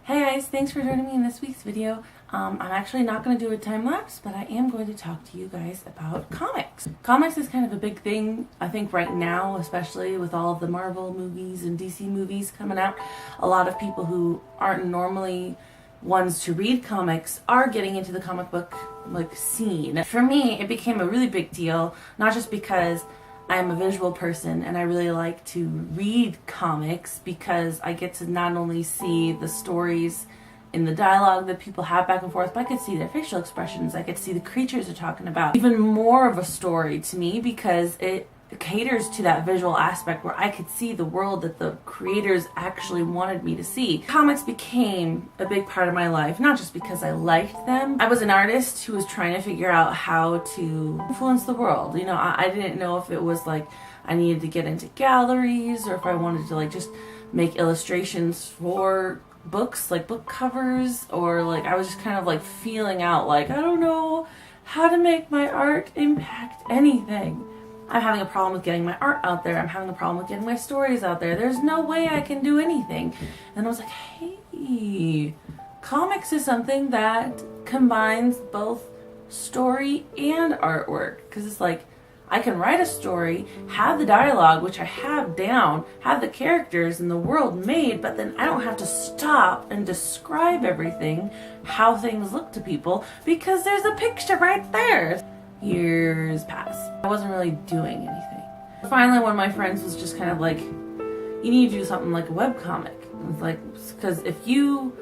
Hey guys, thanks for joining me in this week's video. I'm actually not going to do a time lapse, but I am going to talk to you guys about comics. Comics is kind of a big thing, I think right now, especially with all of the Marvel movies and DC movies coming out. A lot of people who aren't normally ones to read comics are getting into the comic book scene. For me, it became a really big deal, not just because I'm a visual person and I really like to read comics because I get to not only see the stories in the dialogue that people have back and forth, but I could see their facial expressions. I could see the creatures they're talking about. Even more of a story to me because it caters to that visual aspect where I could see the world that the creators actually wanted me to see. Comics became a big part of my life, not just because I liked them. I was an artist who was trying to figure out how to influence the world. You know, I didn't know if it was like I needed to get into galleries or if I wanted to just make illustrations for books, like book covers, or I was just kind of feeling out I don't know how to make my art impact anything. I'm having a problem with getting my art out there. I'm having a problem with getting my stories out there. There's no way I can do anything. And I was like, hey, comics is something that combines both story and artwork. Because it's I can write a story, have the dialogue, which I have down, have the characters and the world made, but then I don't have to stop and describe everything, how things look to people, because there's a picture right there. Years passed. I wasn't really doing anything. Finally, one of my friends was just kind of you need to do something like a webcomic. It's because if you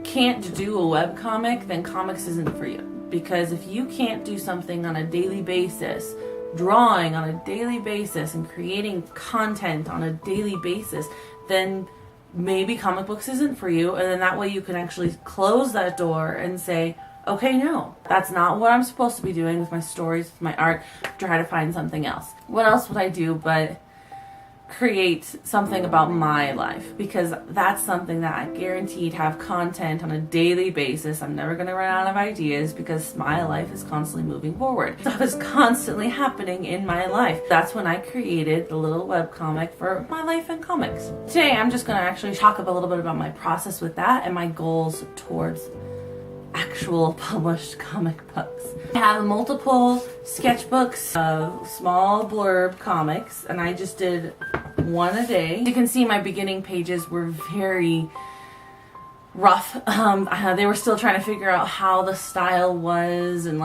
can't do a webcomic, then comics isn't for you. Because if you can't do something on a daily basis, drawing on a daily basis and creating content on a daily basis, then maybe comic books isn't for you. And then that way you can actually close that door and say, okay, no, that's not what I'm supposed to be doing with my stories, with my art. Try to find something else. What else would I do but create something about my life? Because that's something that I guaranteed have content on a daily basis. I'm never going to run out of ideas because my life is constantly moving forward. Stuff is constantly happening in my life. That's when I created the little webcomic for my life in comics. Today, I'm just going to actually talk a little bit about my process with that and my goals towards actual published comic books. I have multiple sketchbooks of small blurb comics, and I just did one a day. You can see my beginning pages were very rough. They were still trying to figure out how the style was, and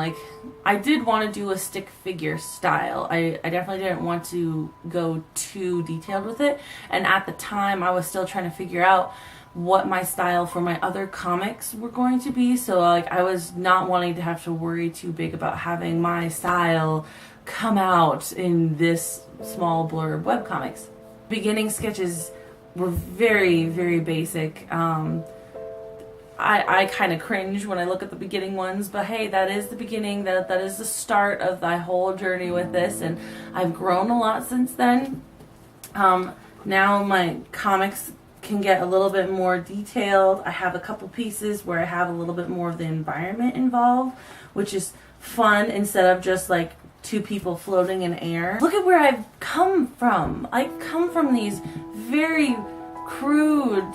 I did want to do a stick figure style. I definitely didn't want to go too detailed with it, and at the time I was still trying to figure out what my style for my other comics were going to be. So I was not wanting to have to worry too big about having my style come out in this small blurb webcomics. Beginning sketches were very, very basic. I kind of cringe when I look at the beginning ones, but hey, that is the beginning, that is the start of my whole journey with this, and I've grown a lot since then. Now my comics can get a little bit more detailed. I have a couple pieces where I have a little bit more of the environment involved, which is fun instead of just two people floating in air. Look at where I've come from. I come from these very crude,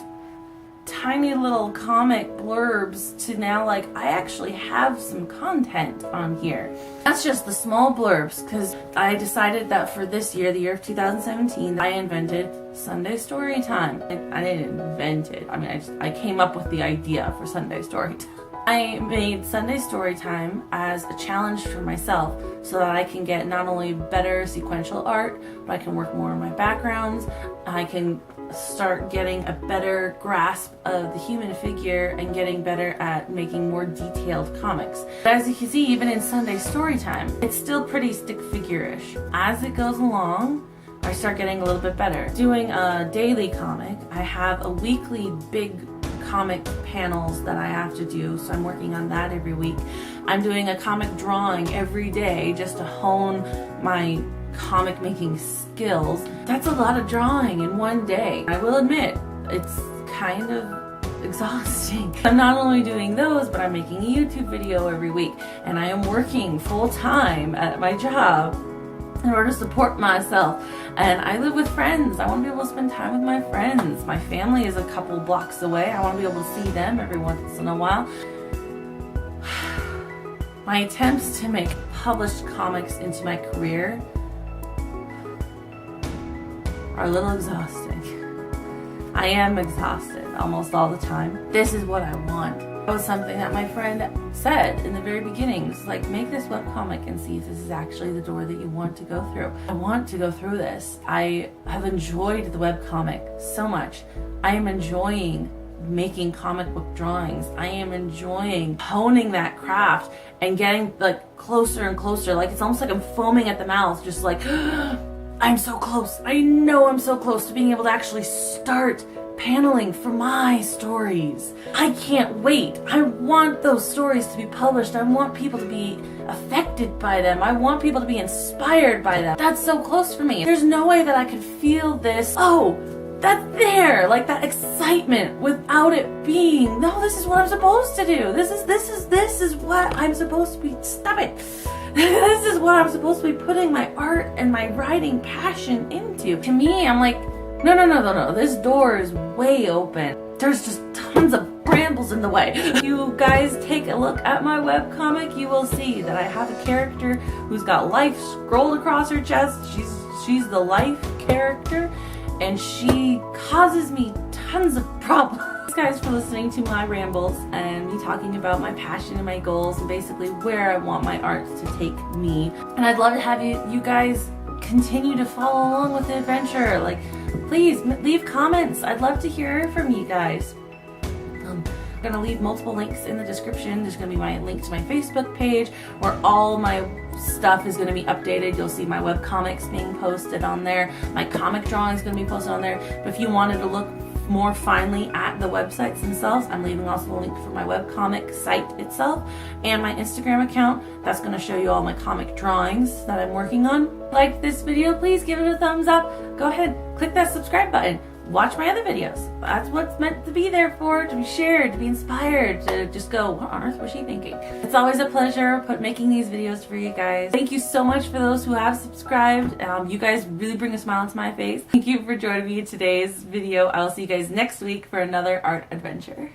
tiny little comic blurbs to now I actually have some content on here. That's just the small blurbs, because I decided that for this year, the year of 2017, I invented Sunday Story Time. I didn't invent it. I came up with the idea for Sunday Story Time. I made Sunday Story Time as a challenge for myself so that I can get not only better sequential art, but I can work more on my backgrounds. I can start getting a better grasp of the human figure and getting better at making more detailed comics. But as you can see, even in Sunday Story Time, it's still pretty stick figure-ish. As it goes along, I start getting a little bit better. Doing a daily comic, I have a weekly big comic panels that I have to do, so I'm working on that every week. I'm doing a comic drawing every day just to hone my comic making skills. That's a lot of drawing in one day. I will admit, it's kind of exhausting. I'm not only doing those, but I'm making a YouTube video every week, and I am working full time at my job in order to support myself. And I live with friends. I want to be able to spend time with my friends. My family is a couple blocks away. I want to be able to see them every once in a while. My attempts to make published comics into my career are a little exhausting. I am exhausted almost all the time. This is what I want. That was something that my friend said in the very beginning. It's like, make this webcomic and see if this is actually the door that you want to go through. I want to go through this. I have enjoyed the webcomic so much. I am enjoying making comic book drawings. I am enjoying honing that craft and getting like closer and closer. Like it's almost like I'm foaming at the mouth, just like I'm so close. I know I'm so close to being able to actually start paneling for my stories. I can't wait. I want those stories to be published. I want people to be affected by them. I want people to be inspired by them. That's so close for me. There's no way that I could feel this, oh, that's there, like that excitement without it being, no, this is what I'm supposed to do. This is what I'm supposed to be, stop it. This is what I'm supposed to be putting my art and my writing passion into. To me, I'm like, no, this door is way open. There's just tons of brambles in the way. If you guys take a look at my webcomic, you will see that I have a character who's got life scrolled across her chest. She's the life character, and she causes me tons of problems. Thanks guys for listening to my rambles and me talking about my passion and my goals and basically where I want my art to take me. And I'd love to have you guys continue to follow along with the adventure. Like, please leave comments. I'd love to hear from you guys. I'm gonna leave multiple links in the description. There's gonna be my link to my Facebook page where all my stuff is gonna be updated. You'll see my webcomics being posted on there. My comic drawing is gonna be posted on there. But if you wanted to look more finely at the websites themselves, I'm leaving also a link for my webcomic site itself and my Instagram account. That's going to show you all my comic drawings that I'm working on. Like this video, please give it a thumbs up. Go ahead, click that subscribe button. Watch my other videos. That's what's meant to be there for, to be shared, to be inspired, to just go, what on earth was she thinking? It's always a pleasure making these videos for you guys. Thank you so much for those who have subscribed. You guys really bring a smile onto my face. Thank you for joining me in today's video. I'll see you guys next week for another art adventure.